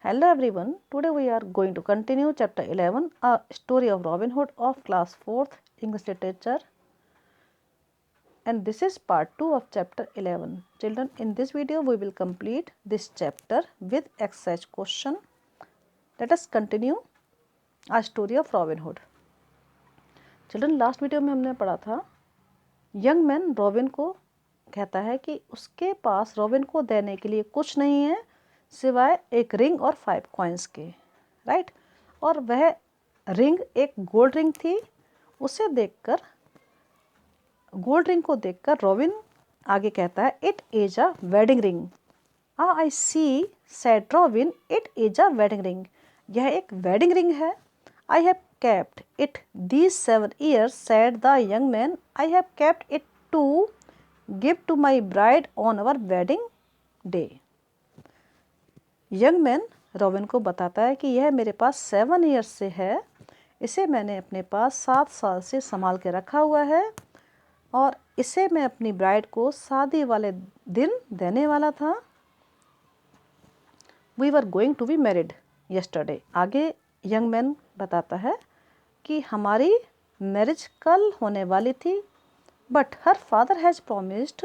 Hello everyone, today we are going to continue chapter 11, a story of Robin Hood of class 4th English literature, and this is part 2 of chapter 11. Children, in this video we will complete this chapter with exercise question. Let us continue a story of Robin Hood. Children, last video में हमने पढ़ा था young man robin को कहता है कि उसके पास robin को देने के लिए कुछ नहीं है सिवाय एक रिंग और 5 कॉइन्स के, राइट। और वह रिंग एक गोल्ड रिंग थी। उसे देखकर, गोल्ड रिंग को देखकर रॉबिन आगे कहता है it is a wedding ring. I she said robin, it is a wedding ring. यह एक वेडिंग रिंग है। I have kept it these 7 years, said the young man. I have kept it to give to my bride on our wedding day. Young man robin को बताता है कि यह मेरे पास 7 years से है। इसे मैंने अपने पास 7 साल से संभाल के रखा हुआ है और इसे मैं अपनी ब्राइड को शादी वाले दिन देने वाला था। We were going to be married yesterday. आगे यंग मैन बताता है कि हमारी मैरिज कल होने वाली थी, but her father has promised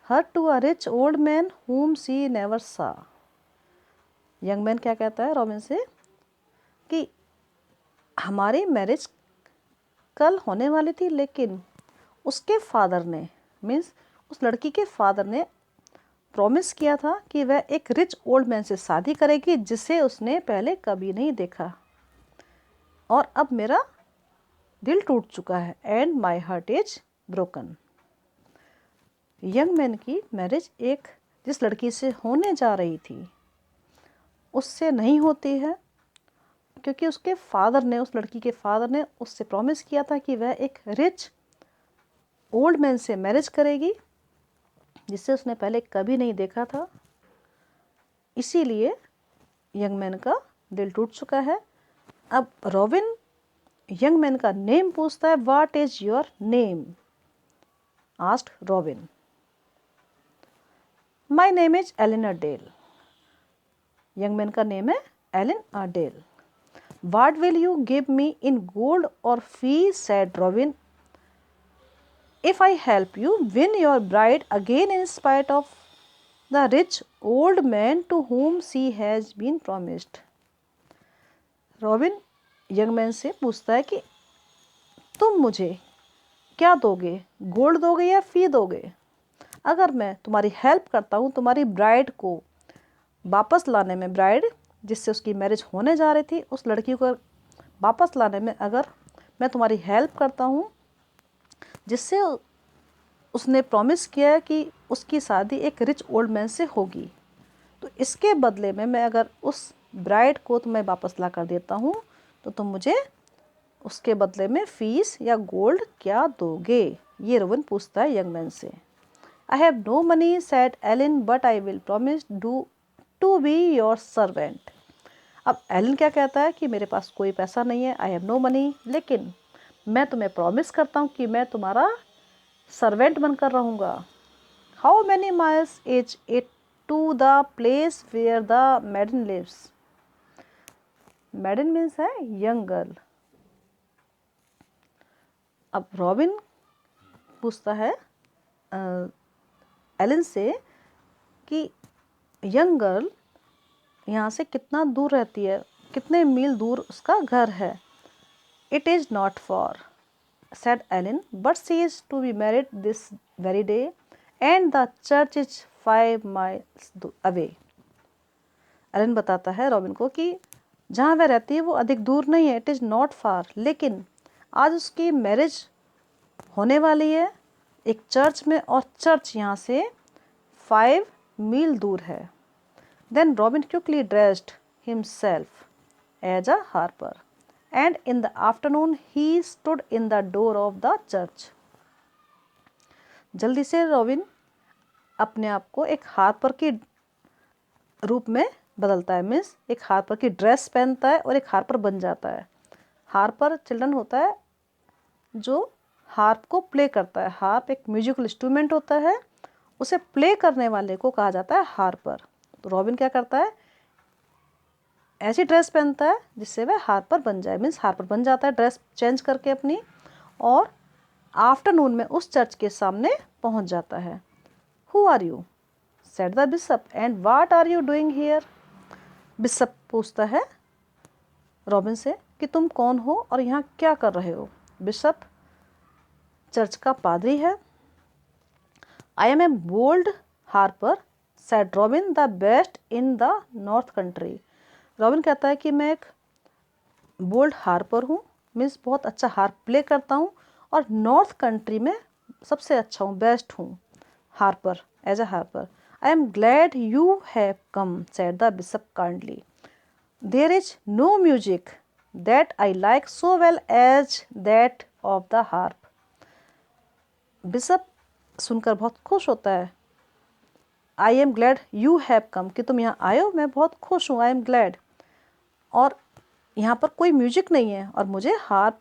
her to a rich old man whom she never saw. Young man क्या कहता है रॉबिन से कि हमारी मैरिज कल होने वाली थी, लेकिन उसके फादर ने, मीन्स उस लड़की के फादर ने प्रॉमिस किया था कि वह एक रिच ओल्ड मैन से शादी करेगी जिसे उसने पहले कभी नहीं देखा। और अब मेरा दिल टूट चुका है, and my heart is broken. Young man की मैरिज एक जिस लड़की से होने जा रही थी उससे नहीं होती है, क्योंकि उसके फादर ने, उस लड़की के फादर ने उससे प्रॉमिस किया था कि वह एक रिच ओल्ड मैन से मैरिज करेगी जिससे उसने पहले कभी नहीं देखा था। इसीलिए यंग मैन का दिल टूट चुका है। अब रॉबिन यंग मैन का नेम पूछता है। What is your name? Asked Robin. My name is Allin a Dale. Young man का नेम है Allin a Dale. What will you give me in gold और fee? Said Robin. If I help you win your bride again in spite of the rich old man to whom she has been promised. Robin young man से पूछता है कि तुम मुझे क्या दोगे, gold दोगे या फी दोगे? अगर मैं तुम्हारी हेल्प करता हूँ तुम्हारी ब्राइड को वापस लाने में, ब्राइड जिससे उसकी मैरिज होने जा रही थी उस लड़की को वापस लाने में, अगर मैं तुम्हारी हेल्प करता हूँ जिससे उसने प्रॉमिस किया है कि उसकी शादी एक रिच ओल्ड मैन से होगी, तो इसके बदले में मैं अगर उस ब्राइड को तुम्हें वापस ला कर देता हूँ तो तुम मुझे उसके बदले में फीस या गोल्ड क्या दोगे? ये रॉबिन पूछता है यंग मैन से। I have no money said Allin, but I will promise to be your servant. अब एलिन क्या कहता है कि मेरे पास कोई पैसा नहीं है, आई हैव नो मनी, लेकिन मैं तुम्हें प्रॉमिस करता हूँ कि मैं तुम्हारा सर्वेंट बनकर रहूँगा। How many miles is it to the place where the maiden lives? Maiden means है यंग गर्ल। अब रॉबिन पूछता है एलिन से कि यंग गर्ल यहाँ से कितना दूर रहती है, कितने मील दूर उसका घर है? It is not far, said Allin, but she is to be married this very day and the church is 5 miles away. Allin बताता है रॉबिन को कि जहाँ वह रहती है वो अधिक दूर नहीं है, इट इज़ नॉट फार, लेकिन आज उसकी मैरिज होने वाली है एक चर्च में और चर्च यहाँ से 5 मील दूर है। Then Robin quickly dressed himself as a harper and in the afternoon he stood in the door of the church. जल्दी से रॉबिन अपने आप को एक हार्पर की रूप में बदलता है, मीन्स एक हार्पर की ड्रेस पहनता है और एक हार्पर बन जाता है। हार्पर चिल्ड्रन होता है जो हार्प को प्ले करता है। हार्प एक म्यूजिकल इंस्ट्रूमेंट होता है, उसे प्ले करने वाले को कहा जाता है हार्पर। तो रॉबिन क्या करता है, ऐसी ड्रेस पहनता है जिससे वह हार्पर बन जाए, मीन्स हार्पर बन जाता है ड्रेस चेंज करके अपनी, और आफ्टरनून में उस चर्च के सामने पहुंच जाता है। Who are you said the bishop and what are you doing here. Bishop पूछता है रॉबिन से कि तुम कौन हो और यहाँ क्या कर रहे हो। बिशप चर्च का पादरी है। I am a bold harper said Robin, the best in the north country. Robin कहता है कि मैं एक बोल्ड हार्पर हूँ, मीन्स बहुत अच्छा हार्प प्ले करता हूँ और नॉर्थ कंट्री में सबसे अच्छा हूँ, बेस्ट हूँ harper, as a harper. I am glad you have come said the bishop kindly, there is no music that I like so well as that of the harp. बिशप सुनकर बहुत खुश होता है। I am glad you have come, कि तुम यहाँ आए हो, मैं बहुत खुश हूँ, आई एम ग्लैड। और यहाँ पर कोई म्यूजिक नहीं है और मुझे हार्प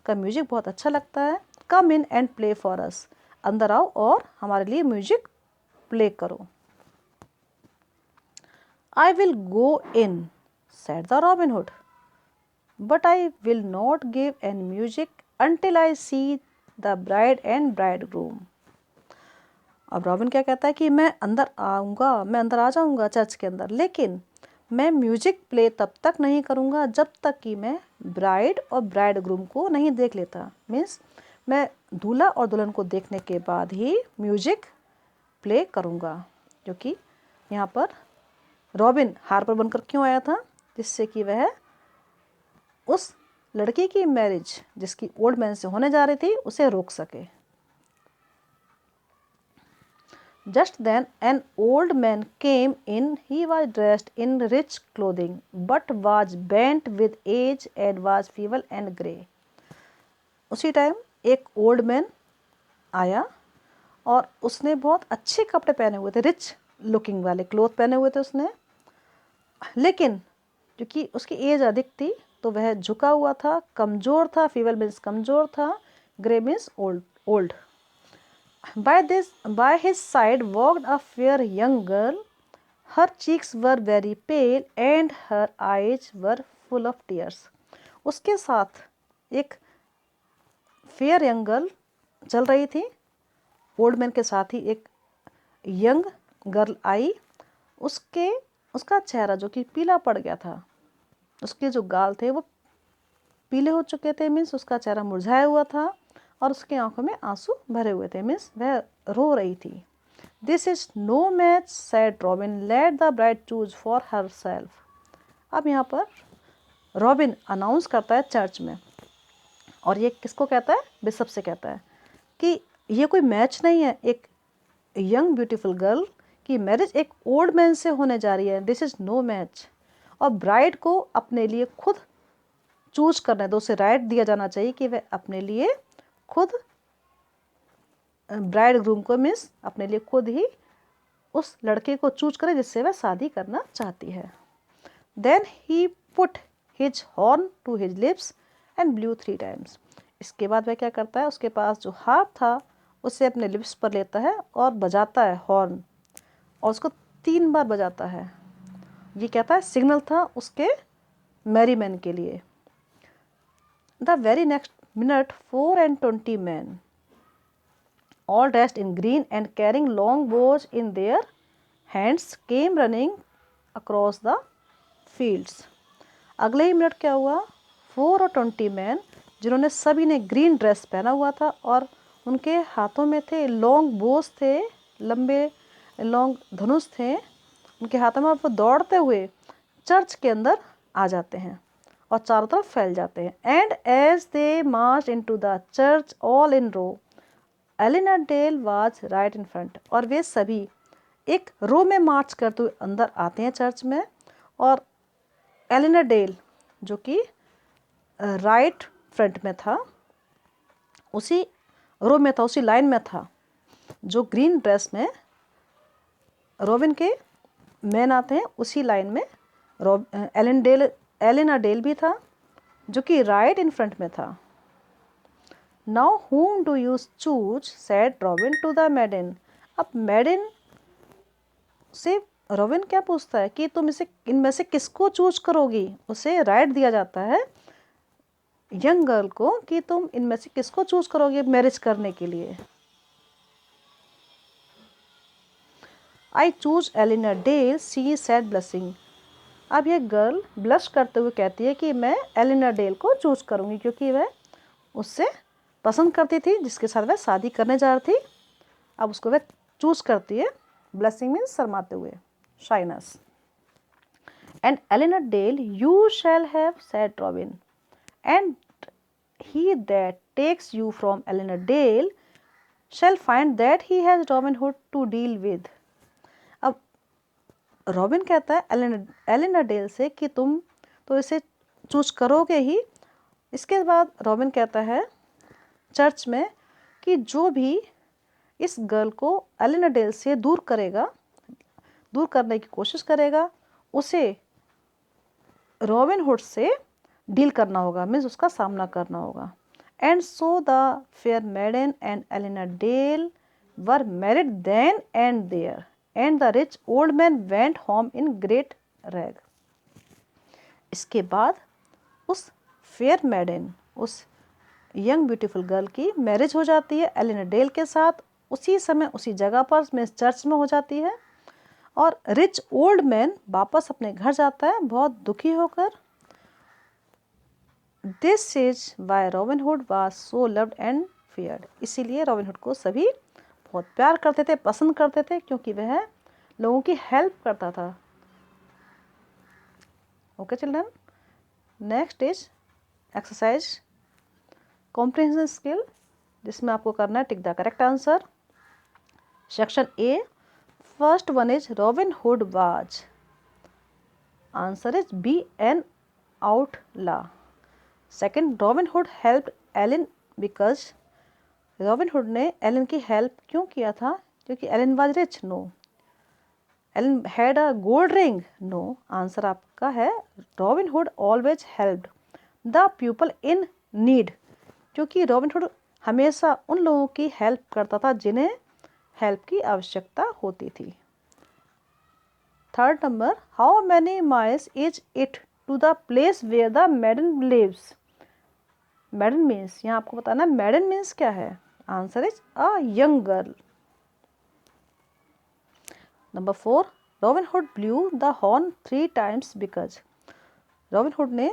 का म्यूजिक बहुत अच्छा लगता है। Come in and play for us, अंदर आओ और हमारे लिए म्यूजिक प्ले करो। I will go in said the Robin Hood, but I will not give an music until I see the bride and bridegroom. अब रॉबिन क्या कहता है कि मैं अंदर आऊँगा, मैं अंदर आ जाऊँगा चर्च के अंदर, लेकिन मैं म्यूजिक प्ले तब तक नहीं करूँगा जब तक कि मैं ब्राइड और ब्राइडग्रूम को नहीं देख लेता। मीन्स मैं दूल्हा और दुल्हन को देखने के बाद ही म्यूजिक प्ले करूँगा। क्योंकि यहाँ पर रॉबिन हार्पर बनकर क्यों आया था, जिससे कि वह उस लड़की की मैरिज जिसकी ओल्ड मैन से होने जा रही थी उसे रोक सके। Just then an old man came in. He was dressed in rich clothing, but was bent with age and was feeble and grey. उसी टाइम एक ओल्ड मैन आया और उसने बहुत अच्छे कपड़े पहने हुए थे, रिच लुकिंग वाले क्लोथ पहने हुए थे उसने, लेकिन क्योंकि उसकी एज अधिक थी तो वह झुका हुआ था, कमज़ोर था, फीबल मीन्स कमज़ोर था, grey means old. By his side walked a fair young girl. Her cheeks were very pale and her eyes were full of tears. उसके साथ एक फेयर यंग गर्ल चल रही थी। ओल्ड मैन के साथ ही एक यंग गर्ल आई। उसका चेहरा जो कि पीला पड़ गया था, उसके जो गाल थे वो पीले हो चुके थे, मीन्स उसका चेहरा मुरझाया हुआ था और उसकी आंखों में आंसू भरे हुए थे, मीन्स वह रो रही थी। This is no match said Robin, let the bride choose for her self. अब यहाँ पर रॉबिन अनाउंस करता है चर्च में, और ये किसको कहता है, बिशप से कहता है कि ये कोई मैच नहीं है, एक यंग ब्यूटीफुल गर्ल की मैरिज एक ओल्ड मैन से होने जा रही है, दिस इज नो मैच। और ब्राइड को अपने लिए खुद चूज करना है, तो उसे राइट दिया जाना चाहिए कि वह अपने लिए खुद ब्राइड ग्रूम को मीन्स अपने लिए खुद ही उस लड़के को चूज करे जिससे वह शादी करना चाहती है। Then he put his horn to his lips and blew 3 times। इसके बाद वह क्या करता है, उसके पास जो हार्प था उसे अपने लिप्स पर लेता है और बजाता है हॉर्न, और उसको 3 बार बजाता है। ये कहता है सिग्नल था उसके मैरी मैन के लिए। The very next minute 4 and 20 men, all dressed in green and carrying long bows in their hands, came running across the fields। अगले ही मिनट क्या हुआ, 4 और 20 मैन जिन्होंने सभी ने ग्रीन ड्रेस पहना हुआ था और उनके हाथों में थे लॉन्ग बोस थे, लंबे लॉन्ग धनुष थे उनके हाथों में, और वो दौड़ते हुए चर्च के अंदर आ जाते हैं और चारों तरफ फैल जाते हैं। And as they march into the church all in row, Allin a Dale was right in front. और वे सभी एक रो में मार्च करते हुए अंदर आते हैं चर्च में, और एलिना डेल जो कि राइट फ्रंट में था, उसी रो में था, उसी लाइन में था जो ग्रीन ड्रेस में रॉबिन के मैन आते हैं, उसी लाइन में एलिना डेल भी था जो कि राइट इन फ्रंट में था। Now whom do you choose said Robin to the maiden। अब मैडन से रॉबिन क्या पूछता है कि तुम इसे इनमें से किसको चूज करोगी। उसे राइट दिया जाता है यंग गर्ल को कि तुम इनमें से किसको चूज करोगे मैरिज करने के लिए। I choose Allin a Dale, she said blushing. अब यह गर्ल ब्लश करते हुए कहती है कि मैं एलिना डेल को चूज करूंगी क्योंकि वह उससे पसंद करती थी जिसके साथ वह शादी करने जा रही थी। अब उसको वह चूज करती है। ब्लशिंग मीन्स शर्माते हुए, shyness. And Allin a Dale you shall have, said Robin, and he that takes you from Eleanor Dale shall find that he has Robin Hood to deal with। अब रॉबिन कहता है Elina del से कि तुम तो इसे चूज करोगे ही। इसके बाद रॉबिन कहता है चर्च में कि जो भी इस गर्ल को एलिना डेल से दूर करने की कोशिश करेगा उसे रॉबिन हुड से डील करना होगा, मीन्स उसका सामना करना होगा। And so the fair maiden and Allin a Dale were married then and there, and the rich old man went home in great rage. इसके बाद उस फेयर मेडन, उस यंग ब्यूटीफुल गर्ल की मैरिज हो जाती है एलिना डेल के साथ। उसी समय उसी जगह पर मीन्स चर्च में हो जाती है। और रिच ओल्ड मैन वापस अपने घर जाता है बहुत दुखी होकर। This is why Robin Hood was so loved and feared. इसीलिए रॉबिन हुड को सभी बहुत प्यार करते थे, पसंद करते थे, क्योंकि वह लोगों की हेल्प करता था। Okay children, next is exercise comprehension skill, जिसमें आपको करना है tick the correct answer. Section A, first one is Robin Hood was, answer is B an outlaw. Second, Robin Hood help Allin because, Robin Hood ने Allin की help क्यों किया था? क्योंकि Allin was rich. No. Allin had a gold ring. No. Answer आपका है Robin Hood always helped the people in need, क्योंकि Robin Hood हमेशा उन लोगों की हेल्प करता था जिन्हें हेल्प की आवश्यकता होती थी। Third number, how many miles is it to the place where the maiden lives. Maiden means, यहाँ आपको बताना मैडन मीन्स क्या है। Answer is a young girl. Number 4, Robin Hood blew the horn 3 times because, Robin Hood ने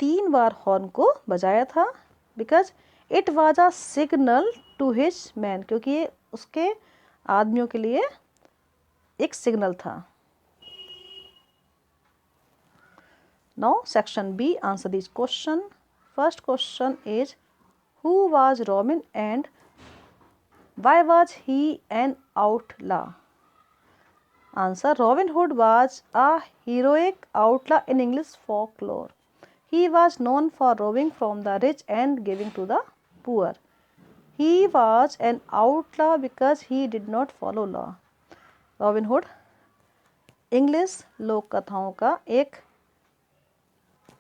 3 बार horn को बजाया था। Because it was a signal to his man, क्योंकि ये उसके आदमियों के लिए एक सिग्नल था। Now section B, answer this question. First question is who was Robin and why was he an outlaw? Answer, Robin Hood was a heroic outlaw in English folklore. He was known for robbing from the rich and giving to the poor. He was an outlaw because he did not follow law. Robin Hood English लोक कथाओं का एक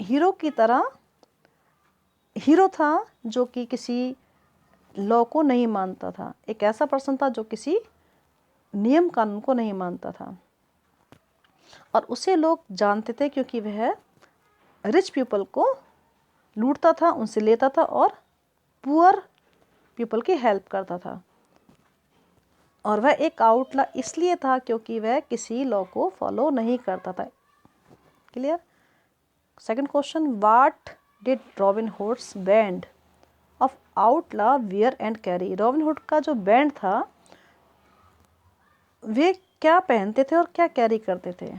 hero की तरह hero था जो कि किसी लॉ को नहीं मानता था। एक ऐसा पर्सन था जो किसी नियम कानून को नहीं मानता था, और उसे लोग जानते थे क्योंकि वह रिच पीपल को लूटता था, उनसे लेता था और पुअर पीपल की हेल्प करता था। और वह एक आउटला इसलिए था क्योंकि वह किसी लॉ को फॉलो नहीं करता था। Clear? Second question, what did Robin Hood's band of outlaw wear and carry. Robin Hood का जो बैंड था वे क्या पहनते थे और क्या कैरी करते थे?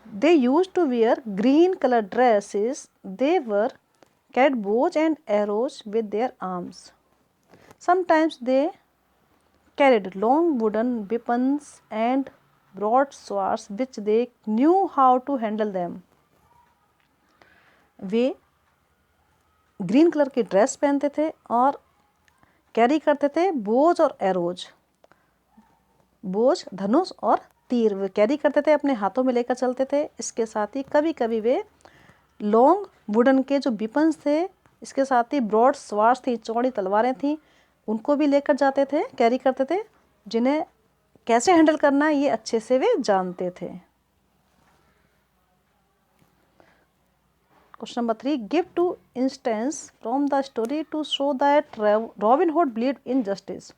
They use to wear green colour dresses, they were carried bows and arrows with their arms, sometimes they carried long wooden weapons and broad swords which they knew how to handle them. Way green colour की dress पहनते थे और carry करते थे बोझ और arrows, बोझ धनुष और तीर वे कैरी करते थे, अपने हाथों में लेकर चलते थे। इसके साथ ही कभी कभी वे लॉन्ग वुडन के जो वेपन्स थे, इसके साथ ही ब्रॉड स्वार्ड्स थी, चौड़ी तलवारें थी, उनको भी लेकर जाते थे, कैरी करते थे, जिन्हें कैसे हैंडल करना है ये अच्छे से वे जानते थे। Question number 3, give two instance from the story to show that Robin Hood believed in justice.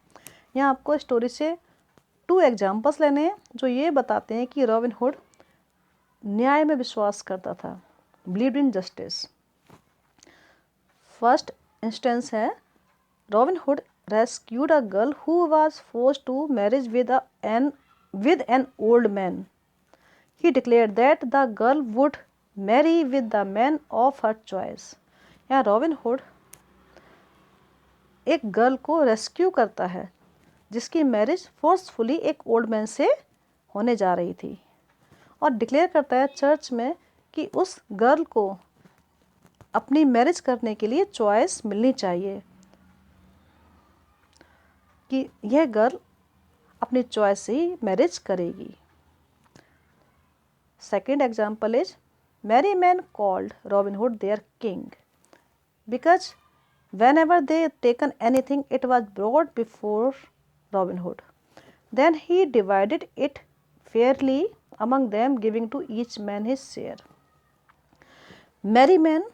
यहाँ आपको स्टोरी से 2 एग्जाम्पल्स लेने हैं जो ये बताते हैं कि रॉबिन हुड न्याय में विश्वास करता था, believed in justice. First instance है, Robin Hood rescued a girl who was forced to marriage with an old man. He declared that the girl would marry with the man of her choice. यहाँ robin Hood एक girl को rescue करता है जिसकी marriage forcefully एक old man से होने जा रही थी, और डिक्लेयर करता है चर्च में कि उस गर्ल को अपनी मैरिज करने के लिए चॉइस मिलनी चाहिए, कि यह गर्ल अपनी चॉइस से ही मैरिज करेगी। Second example is, merry man called Robin Hood their king because whenever they taken anything it was brought before Robin Hood, then he divided it fairly among them giving to each man his share. Merry man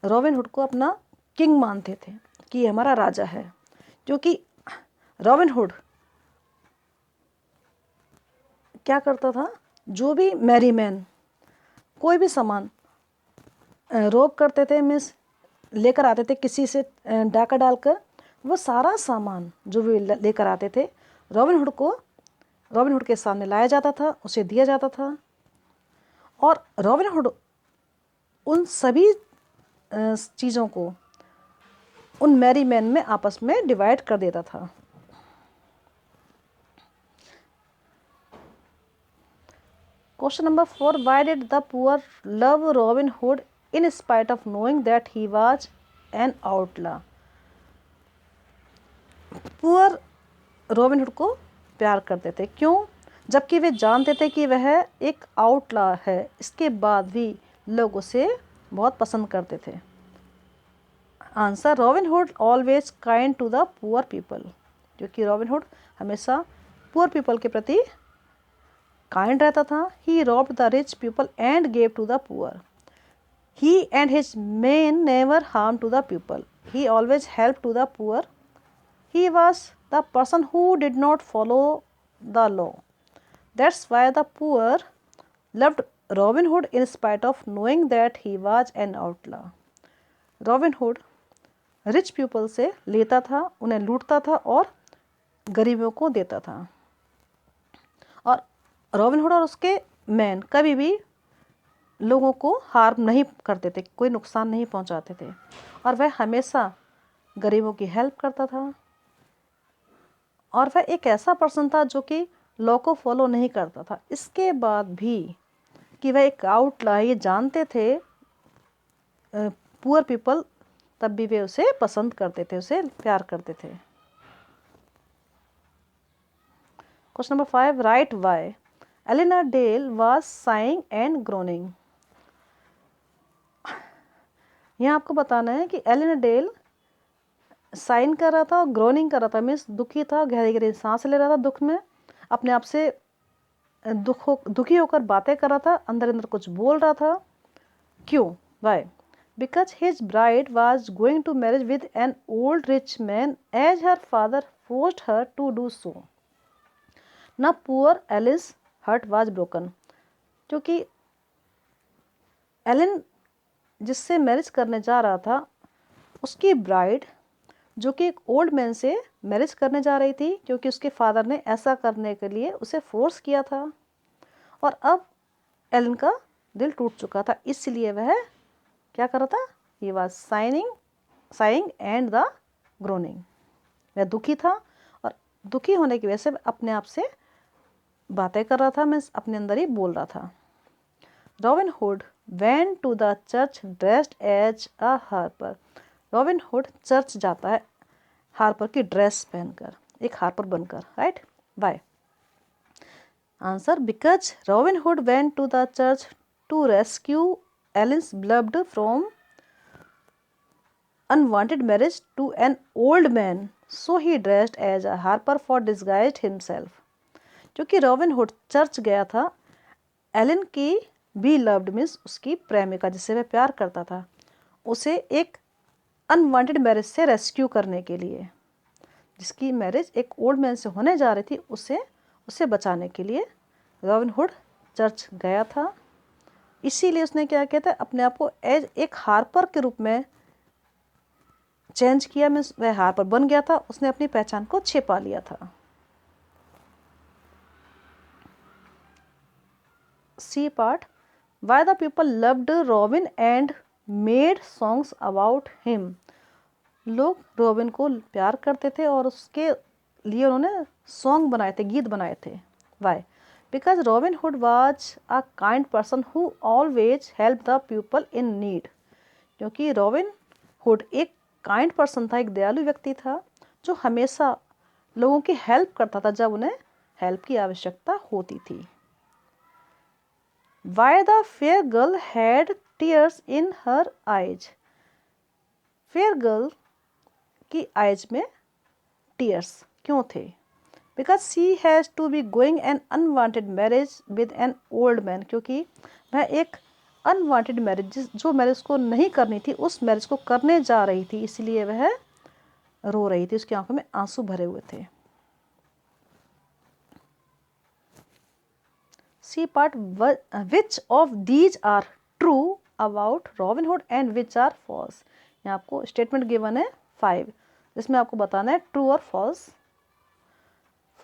Robin Hood को अपना king मानते थे कि ये हमारा राजा है, क्योंकि Robin hood क्या करता था, जो भी मैरी मैन कोई भी सामान रोब करते थे, मीन्स लेकर आते थे किसी से डाका डालकर, वो सारा सामान जो भी लेकर आते थे रॉबिन हुड के सामने लाया जाता था, उसे दिया जाता था, और रॉबिन हुड उन सभी चीज़ों को उन मैरी मैन में आपस में डिवाइड कर देता था। Question number 4, why did the poor love Robin Hood in spite of knowing that he was an outlaw. Poor Robin Hood को प्यार करते थे, क्यों? जबकि वे जानते थे कि वह एक आउटला है, इसके बाद भी लोग उसे बहुत पसंद करते थे। Answer, Robin Hood always kind to the poor people, क्योंकि रॉबिन हुड हमेशा पुअर पीपल के प्रति काइंड रहता था। He robbed the rich people and gave to the poor. He and his men never harm to the people. He always help to the poor. He was the person who did not follow the law. That's why the poor loved Robin Hood in spite of knowing that he was an outlaw. Robin Hood rich people से लेता था, उन्हें लूटता था और गरीबों को देता था, और रॉबिन हुड और उसके मैन कभी भी लोगों को हार्म नहीं करते थे, कोई नुकसान नहीं पहुंचाते थे, और वह हमेशा गरीबों की हेल्प करता था। और वह एक ऐसा पर्सन था जो कि लॉ को फॉलो नहीं करता था। इसके बाद भी कि वह एक आउटला ये जानते थे पुअर पीपल, तब भी वे उसे पसंद करते थे, उसे प्यार करते थे। Question number 5, write why Ellina Dale was saying and groaning. यहाँ आपको बताना है कि एलिना डेल साइन कर रहा था और ग्रोनिंग कर रहा था, मीन्स दुखी था, गहरी गहरी सांस ले रहा था, दुख में अपने आप से दुखी होकर बातें कर रहा था, अंदर अंदर कुछ बोल रहा था। क्यों? Y? Because his bride was going to marry with an old rich man as her father forced her to do so. Now poor Alice's heart was broken. क्योंकि एलन जिससे मैरिज करने जा रहा था, उसकी ब्राइड जो कि एक ओल्ड मैन से मैरिज करने जा रही थी, क्योंकि उसके फादर ने ऐसा करने के लिए उसे फोर्स किया था, और अब एलन का दिल टूट चुका था, इसलिए वह क्या कर रहा था? He was saying and the groaning. वह दुखी था, और दुखी होने की वजह से अपने आप से बातें कर रहा था, मैं अपने अंदर ही बोल रहा था। Robin Hood went to the church dressed as a harper. Robin Hood church जाता है हार्पर की ड्रेस पहनकर, एक हार्पर बनकर, right? By answer, because Robin Hood went to the church to rescue Ellen's beloved from unwanted marriage to an old man, so he dressed as a harper for disguised himself. क्योंकि Robin Hood church गया था Elon की be loved means उसकी प्रेमिका जिससे वह प्यार करता था, उसे एक अनवांटेड मैरिज से रेस्क्यू करने के लिए, जिसकी मैरिज एक ओल्ड मैन से होने जा रही थी, उसे बचाने के लिए रॉबिन हुड चर्च गया था। इसीलिए उसने क्या किया था, अपने आप को एज एक हार्पर के रूप में चेंज किया, मीन्स वह हार्पर बन गया था, उसने अपनी पहचान को छिपा लिया था। C part, why the people loved Robin and made songs about him. लोग रॉबिन को प्यार करते थे और उसके लिए उन्होंने सॉन्ग बनाए थे, गीत बनाए थे। Why? Because Robin Hood was a kind person who always help the people in need. क्योंकि रॉबिन हुड एक काइंड पर्सन था, एक दयालु व्यक्ति था जो हमेशा लोगों की हेल्प करता था जब उन्हें हेल्प की आवश्यकता होती थी। Why the fair girl had tears in her eyes. Fair girl की आइज में टीयर्स क्यों थे? Because she has to be going an unwanted marriage with an old man. क्योंकि वह एक अनवांटेड मैरिज, जो मैरिज को नहीं करनी थी, उस मैरिज को करने जा रही थी, इसलिए वह रो रही थी, उसकी आंखों में आंसू भरे हुए थे। C part, which of these are true about Robin Hood and which are false. यहाँ आपको स्टेटमेंट गिवन है 5, जिसमें आपको बताना है ट्रू और false.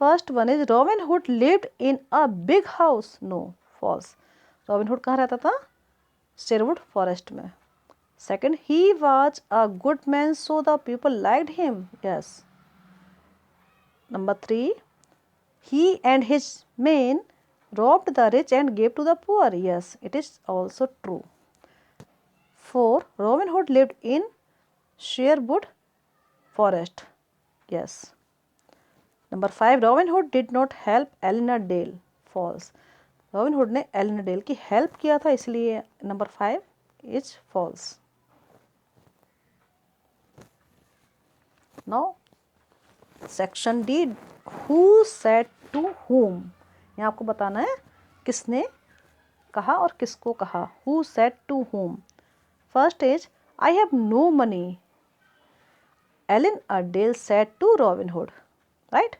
First one is Robin Hood lived in a big house. No, false. Robin Hood कहाँ रहता था? शेरवुड फॉरेस्ट में। Second, he was a good man so the people liked him. Yes. Number 3, he and his men robbed the rich and gave to the poor. Yes, it is also true. 4, Robin Hood lived in Sherwood Forest. Yes. Number 5, Robin Hood did not help Eleanor Dale. False. Robin Hood ने Ellina Dale की help किया था, इसलिए number 5 is false. Now section D, who said to whom। यहाँ आपको बताना है किसने कहा और किसको कहा। Who said to whom। First is I have no money, Ellina Dale said to Robin Hood, right.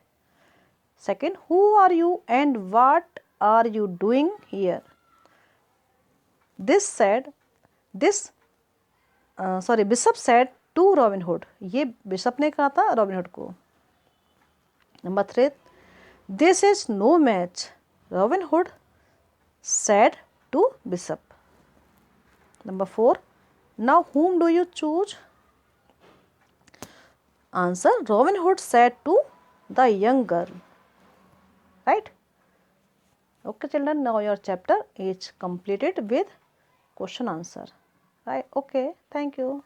Second, who are you and what are you doing here. Bishop said to Robin Hood. ये bishop ने कहा था Robin Hood को। Number 3, this is no match, Robin Hood said to bishop. Number 4, now whom do you choose? Answer, Robin Hood said to the young girl, right? Okay children, now your chapter is completed with question answer, right? Okay, thank you.